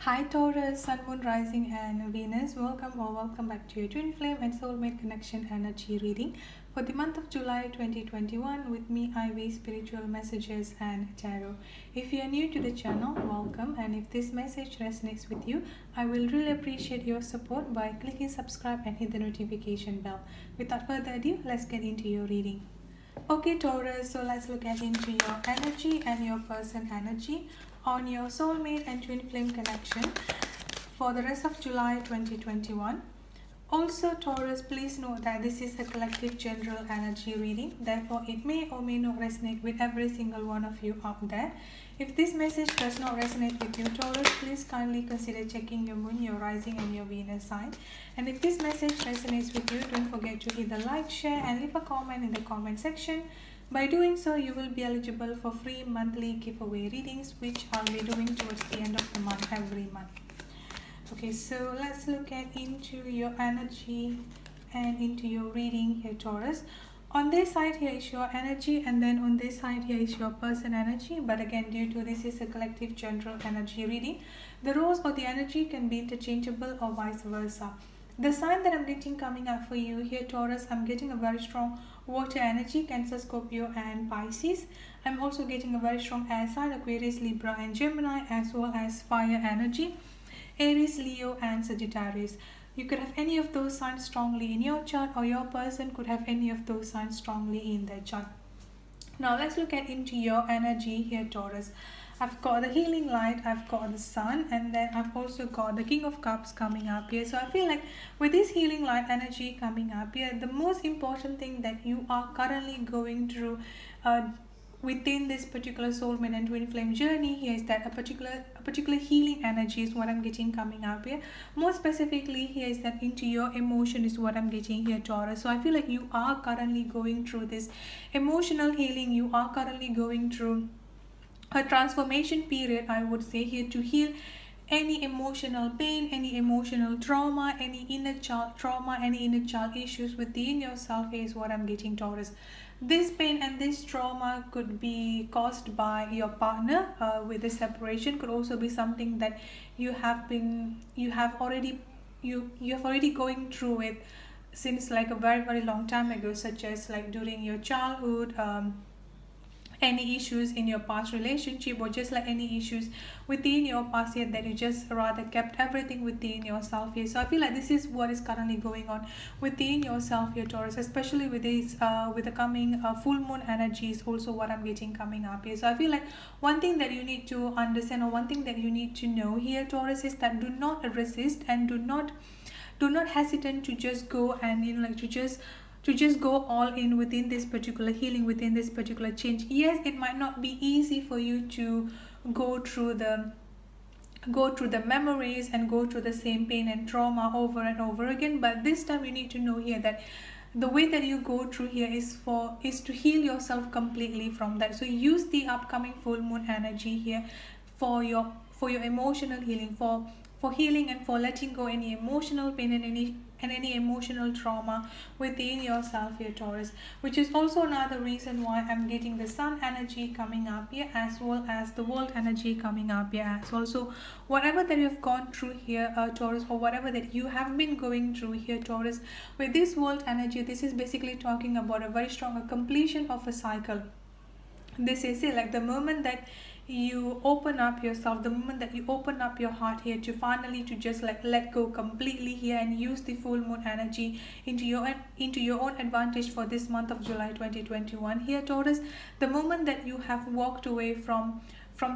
Hi Taurus, Sun, Moon, Rising, and Venus. Welcome back to your Twin Flame and Soulmate Connection Energy reading for the month of July 2021 with me, Ivy, Spiritual Messages and Tarot. If you are new to the channel, welcome, and if this message resonates with you, I will really appreciate your support by clicking subscribe and hit the notification bell. Without further ado, let's get into your reading. Okay, Taurus, so let's look at into your energy and your person energy on your soulmate and twin flame connection for the rest of July 2021. Also, Taurus, please note that this is a collective general energy reading. Therefore, it may or may not resonate with every single one of you out there. If this message does not resonate with you, Taurus, please kindly consider checking your moon, your rising, and your Venus sign. And if this message resonates with you, don't forget to hit the like, share, and leave a comment in the comment section. By doing so, you will be eligible for free monthly giveaway readings, which I'll be doing towards the end of the month every month. Okay, so let's look at into your energy and into your reading here, Taurus. On this side here is your energy, and then on this side here is your person energy. But again, due to this is a collective general energy reading, the roles or the energy can be interchangeable or vice versa. The sign that I'm getting coming up for you here, Taurus, I'm getting a very strong water energy, Cancer, Scorpio, and Pisces. I'm also getting a very strong air sign, Aquarius, Libra, and Gemini, as well as fire energy, Aries, Leo, and Sagittarius. You could have any of those signs strongly in your chart, or your person could have any of those signs strongly in their chart. Now let's look at into your energy here, Taurus. I've got the healing light, I've got the sun, and then I've also got the King of Cups coming up here. So I feel like with this healing light energy coming up here, the most important thing that you are currently going through within this particular soulmate and twin flame journey here is that a particular healing energy is what I'm getting coming up here. More specifically here is that into your emotion is what I'm getting here, Taurus. So I feel like you are currently going through this emotional healing. You are currently going through a transformation period, I would say here, to heal any emotional pain, any emotional trauma, any inner child trauma, any inner child issues within yourself is what I'm getting, Taurus. This pain and this trauma could be caused by your partner with the separation, could also be something that you have already going through it since like a very long time ago, such as like during your childhood, any issues in your past relationship, or just like any issues within your past year that you just rather kept everything within yourself here. So I feel like this is what is currently going on within yourself here, Taurus, especially with this with the coming full moon energy is also what I'm getting coming up here. So I feel like one thing that you need to understand, or one thing that you need to know here, Taurus, is that do not resist and do not hesitate to just go and to just go all in within this particular healing, within this particular change. Yes, it might not be easy for you to go through the memories and go through the same pain and trauma over and over again, but this time you need to know here that the way that you go through here is to heal yourself completely from that. So use the upcoming full moon energy here for your emotional healing, for healing and for letting go any emotional pain and any emotional trauma within yourself here, Taurus, which is also another reason why I'm getting the sun energy coming up here, as well as the world energy coming up here as well. So whatever that you've gone through here, Taurus, or whatever that you have been going through here, Taurus, with this world energy, this is basically talking about a very strong completion of a cycle. This is it, like the moment that you open up yourself, the moment that you open up your heart here to finally to just like let go completely here and use the full moon energy into your own advantage for this month of July 2021 here, Taurus, the moment that you have walked away from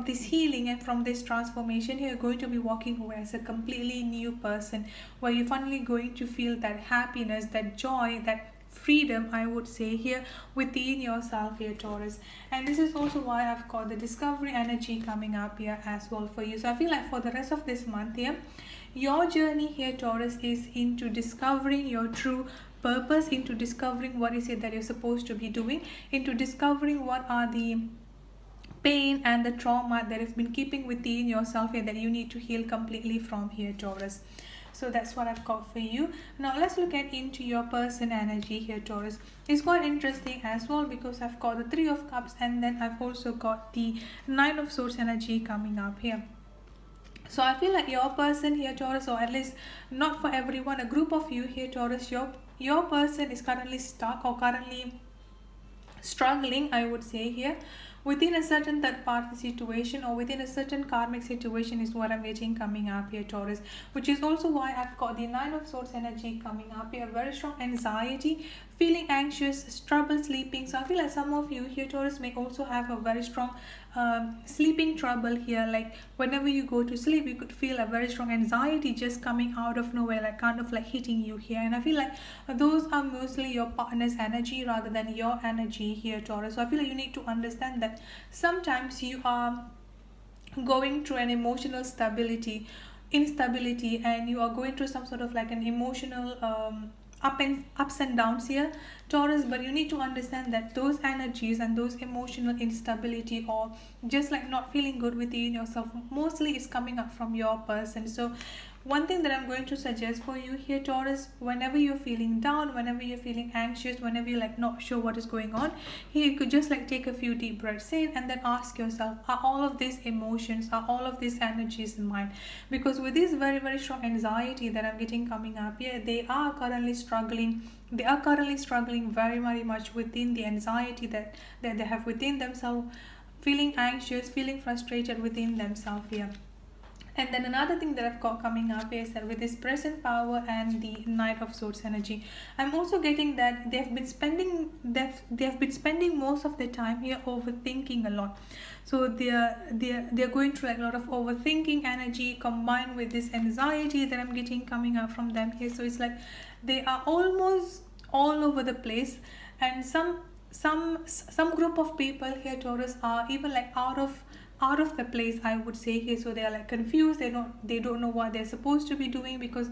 this healing and from this transformation, you're going to be walking away as a completely new person, where you're finally going to feel that happiness, that joy, that freedom, I would say here, within yourself here, Taurus. And this is also why I've got the discovery energy coming up here as well for you. So I feel like for the rest of this month here, your journey here, Taurus, is into discovering your true purpose, into discovering what is it that you're supposed to be doing, into discovering what are the pain and the trauma that has been keeping within yourself here that you need to heal completely from here, Taurus. So that's what I've got for you. Now let's look at into your person energy here, Taurus. It's quite interesting as well, because I've got the Three of Cups, and then I've also got the Nine of Swords energy coming up here. So I feel like your person here, Taurus, or at least not for everyone, a group of you here, Taurus, your person is currently stuck or currently struggling, I would say here, within a certain third party situation or within a certain karmic situation is what I'm getting coming up here, Taurus, which is also why I've got the Nine of Swords energy coming up here. Very strong anxiety, feeling anxious, trouble sleeping. So I feel like some of you here, Taurus, may also have a very strong sleeping trouble here. Like whenever you go to sleep, you could feel a very strong anxiety just coming out of nowhere, like kind of like hitting you here. And I feel like those are mostly your partner's energy rather than your energy here, Taurus. So I feel like you need to understand that sometimes you are going through an emotional instability, and you are going through some sort of like an emotional ups and downs here, Taurus. But you need to understand that those energies and those emotional instability or just like not feeling good within yourself mostly is coming up from your person. So one thing that I'm going to suggest for you here, Taurus, whenever you're feeling down, whenever you're feeling anxious, whenever you're like not sure what is going on, here you could just like take a few deep breaths in and then ask yourself, are all of these emotions, are all of these energies in mine? Because with this very, very strong anxiety that I'm getting coming up here, they are currently struggling very, very much within the anxiety that they have within themselves, feeling anxious, feeling frustrated within themselves here. And then another thing that I've got coming up is that with this present power and the Knight of Swords energy, I'm also getting that they've been spending most of their time here overthinking a lot. So they're going through like a lot of overthinking energy combined with this anxiety that I'm getting coming up from them here. So it's like they are almost all over the place, and some group of people here, Taurus, are even like out of the place, I would say here. So they are like confused, they don't know what they're supposed to be doing, because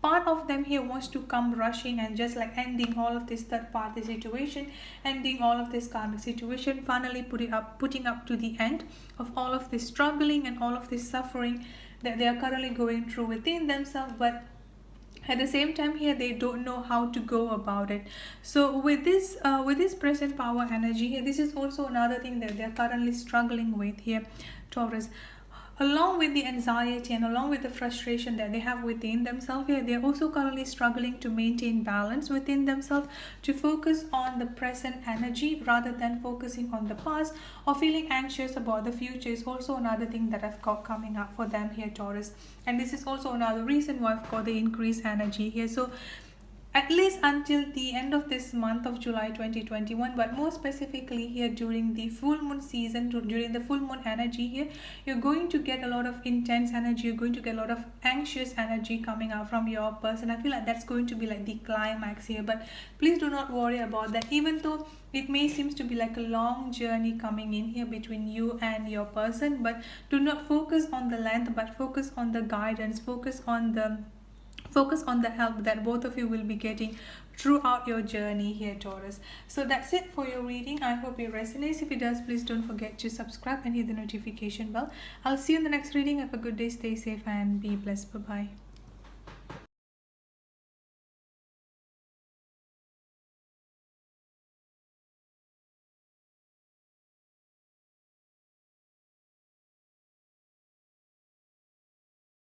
part of them here wants to come rushing and just like ending all of this third party situation, ending all of this karmic situation, finally putting up to the end of all of this struggling and all of this suffering that they are currently going through within themselves. But at the same time here, they don't know how to go about it. So with this present power energy here, this is also another thing that they're currently struggling with here, Taurus. Along with the anxiety and along with the frustration that they have within themselves here, they're also currently struggling to maintain balance within themselves, to focus on the present energy rather than focusing on the past, or feeling anxious about the future is also another thing that I've got coming up for them here, Taurus. And this is also another reason why I've got the increased energy here. So at least until the end of this month of July 2021, but more specifically here during the full moon season, during the full moon energy here, you're going to get a lot of intense energy, you're going to get a lot of anxious energy coming out from your person. I feel like that's going to be like the climax here. But please do not worry about that, even though it may seem to be like a long journey coming in here between you and your person. But do not focus on the length, but focus on the guidance, focus on the help that both of you will be getting throughout your journey here, Taurus. So that's it for your reading. I hope it resonates. If it does, please don't forget to subscribe and hit the notification bell. I'll see you in the next reading. Have a good day, stay safe and be blessed. Bye bye.